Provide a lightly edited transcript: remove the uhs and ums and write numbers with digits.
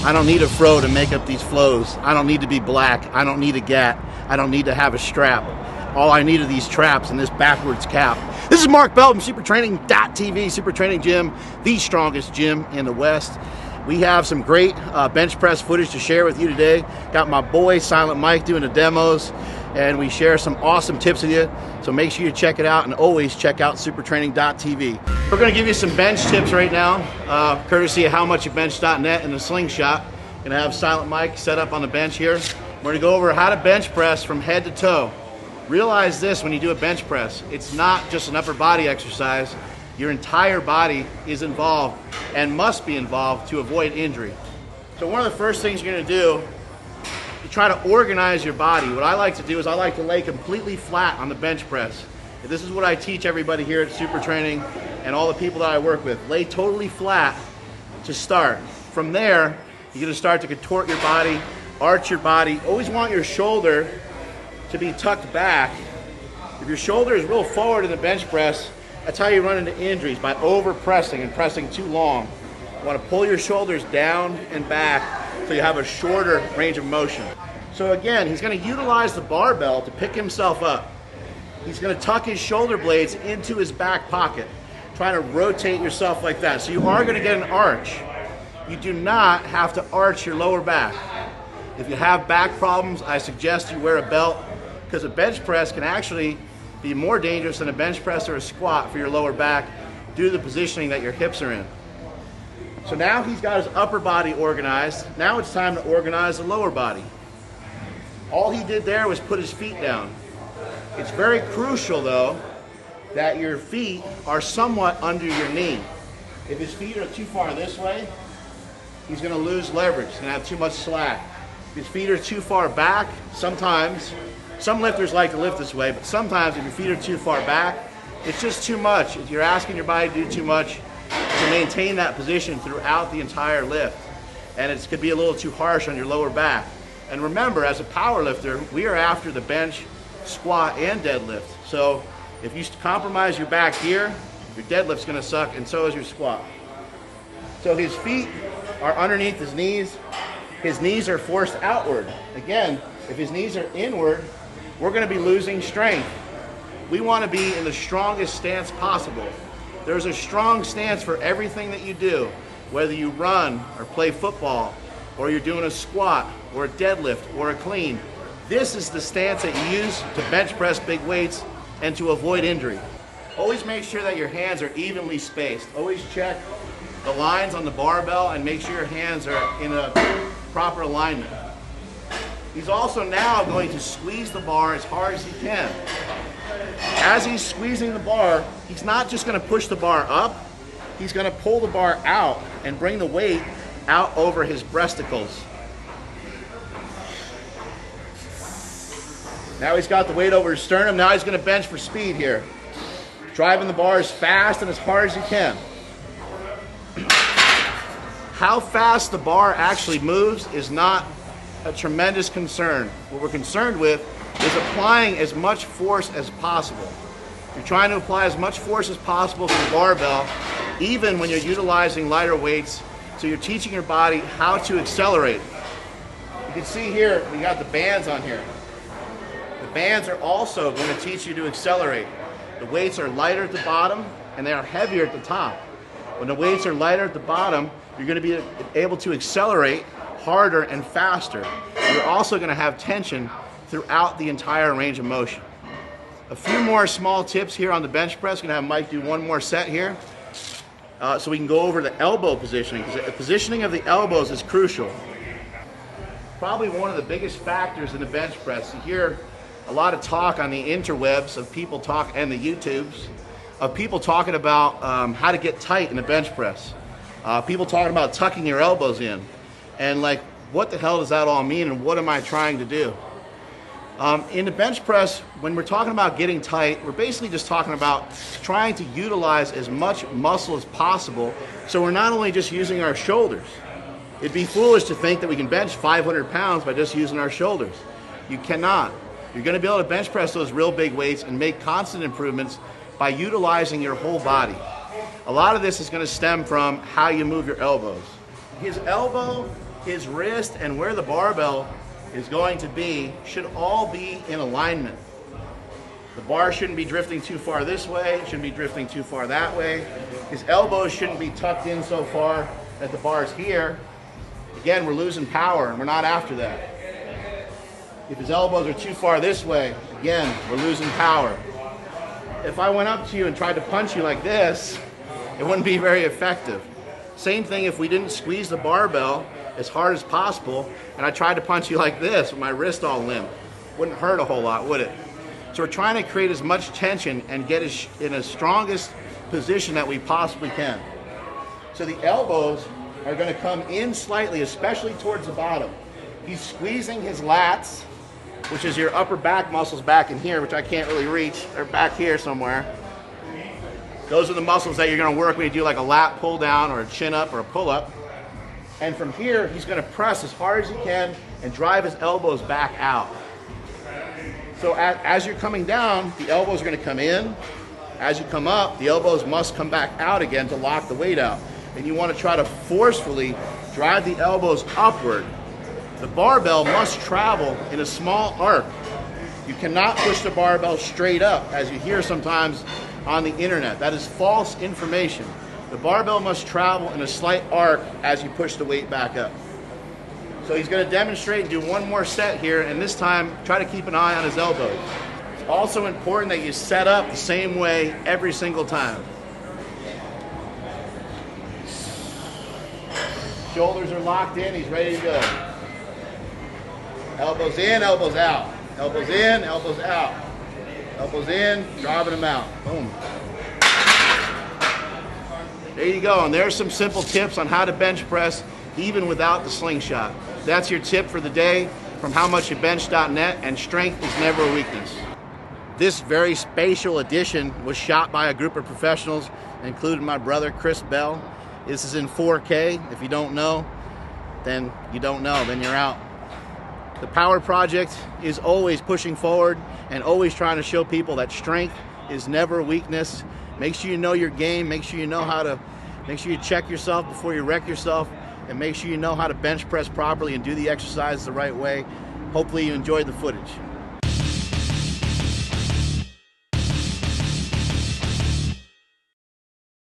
I don't need a fro to make up these flows. I don't need to be black. I don't need a gat. I don't need to have a strap. All I need are these traps and this backwards cap. This is Mark Bell from supertraining.tv, Super Training Gym, the strongest gym in the West. We have some great bench press footage to share with you today. Got my boy Silent Mike doing the demos, and we share some awesome tips with you. So make sure you check it out, and always check out supertraining.tv. We're going to give you some bench tips right now, courtesy of howmuchyoubench.net and the slingshot. Going to have Silent Mike set up on the bench here. We're going to go over how to bench press from head to toe. Realize this when you do a bench press, it's not just an upper body exercise. Your entire body is involved and must be involved to avoid injury. So one of the first things you're going to do, you try to organize your body. What I like to do is I like to lay completely flat on the bench press. This is what I teach everybody here at Super Training and all the people that I work with. Lay totally flat to start. From there, you're going to start to contort your body, arch your body. Always want your shoulder to be tucked back. If your shoulder is real forward in the bench press, that's how you run into injuries, by over pressing and pressing too long. You want to pull your shoulders down and back so you have a shorter range of motion. So again, he's going to utilize the barbell to pick himself up. He's going to tuck his shoulder blades into his back pocket, trying to rotate yourself like that. So you are going to get an arch. You do not have to arch your lower back. If you have back problems, I suggest you wear a belt, because a bench press can actually be more dangerous than a bench press or a squat for your lower back due to the positioning that your hips are in. So now he's got his upper body organized. Now it's time to organize the lower body. All he did there was put his feet down. It's very crucial though that your feet are somewhat under your knee. If his feet are too far this way, he's going to lose leverage. He's going to have too much slack. If his feet are too far back, sometimes, some lifters like to lift this way, but sometimes if your feet are too far back, it's just too much. You're asking your body to do too much to maintain that position throughout the entire lift. And it could be a little too harsh on your lower back. And remember, as a power lifter, we are after the bench, squat, and deadlift. So if you compromise your back here, your deadlift's gonna suck, and so is your squat. So his feet are underneath his knees. His knees are forced outward. Again, if his knees are inward, we're going to be losing strength. We want to be in the strongest stance possible. There's a strong stance for everything that you do, whether you run or play football, or you're doing a squat or a deadlift or a clean. This is the stance that you use to bench press big weights and to avoid injury. Always make sure that your hands are evenly spaced. Always check the lines on the barbell and make sure your hands are in a proper alignment. He's also now going to squeeze the bar as hard as he can. As he's squeezing the bar, he's not just going to push the bar up, he's going to pull the bar out and bring the weight out over his breasticles. Now he's got the weight over his sternum. Now he's going to bench for speed here. Driving the bar as fast and as hard as he can. How fast the bar actually moves is not a tremendous concern. What we're concerned with is applying as much force as possible. You're trying to apply as much force as possible to the barbell, even when you're utilizing lighter weights, so you're teaching your body how to accelerate. You can see here, we got the bands on here. The bands are also going to teach you to accelerate. The weights are lighter at the bottom, and they are heavier at the top. When the weights are lighter at the bottom, you're going to be able to accelerate harder and faster. You're also going to have tension throughout the entire range of motion. A few more small tips here on the bench press. Going to have Mike do one more set here so we can go over the elbow positioning, because the positioning of the elbows is crucial. Probably one of the biggest factors in the bench press. You hear a lot of talk on the interwebs of people talk, and the YouTubes, of people talking about how to get tight in the bench press. People talking about tucking your elbows in. And like, what the hell does that all mean, and what am I trying to do? In the bench press, when we're talking about getting tight, we're basically just talking about trying to utilize as much muscle as possible, so we're not only just using our shoulders. It'd be foolish to think that we can bench 500 pounds by just using our shoulders. You cannot. You're going to be able to bench press those real big weights and make constant improvements by utilizing your whole body. A lot of this is going to stem from how you move your elbows. His elbow his wrist and where the barbell is going to be should all be in alignment. The bar shouldn't be drifting too far this way, it shouldn't be drifting too far that way. His elbows shouldn't be tucked in so far that the bar's here. Again, we're losing power and we're not after that. If his elbows are too far this way, again, we're losing power. If I went up to you and tried to punch you like this, it wouldn't be very effective. Same thing if we didn't squeeze the barbell as hard as possible and I tried to punch you like this with my wrist all limp. Wouldn't hurt a whole lot, would it? So we're trying to create as much tension and get in the strongest position that we possibly can. So the elbows are going to come in slightly, especially towards the bottom. He's squeezing his lats, which is your upper back muscles back in here, which I can't really reach. They're back here somewhere. Those are the muscles that you're going to work when you do like a lat pull down or a chin up or a pull up. And from here, he's going to press as hard as he can and drive his elbows back out. So as you're coming down, the elbows are going to come in. As you come up, the elbows must come back out again to lock the weight out. And you want to try to forcefully drive the elbows upward. The barbell must travel in a small arc. You cannot push the barbell straight up, as you hear sometimes on the internet. That is false information. The barbell must travel in a slight arc as you push the weight back up. So he's going to demonstrate and do one more set here, and this time try to keep an eye on his elbows. It's also important that you set up the same way every single time. Shoulders are locked in, he's ready to go. Elbows in, elbows out. Elbows in, elbows out. Elbows in, driving them out. Boom. There you go, and there's some simple tips on how to bench press even without the slingshot. That's your tip for the day from howmuchyoubench.net, and strength is never a weakness. This very spatial edition was shot by a group of professionals, including my brother Chris Bell. This is in 4K. If you don't know, then you don't know, then you're out. The Power Project is always pushing forward and always trying to show people that strength is never a weakness. Make sure you know your game, make sure you know how to, make sure you check yourself before you wreck yourself, and make sure you know how to bench press properly and do the exercises the right way. Hopefully you enjoyed the footage.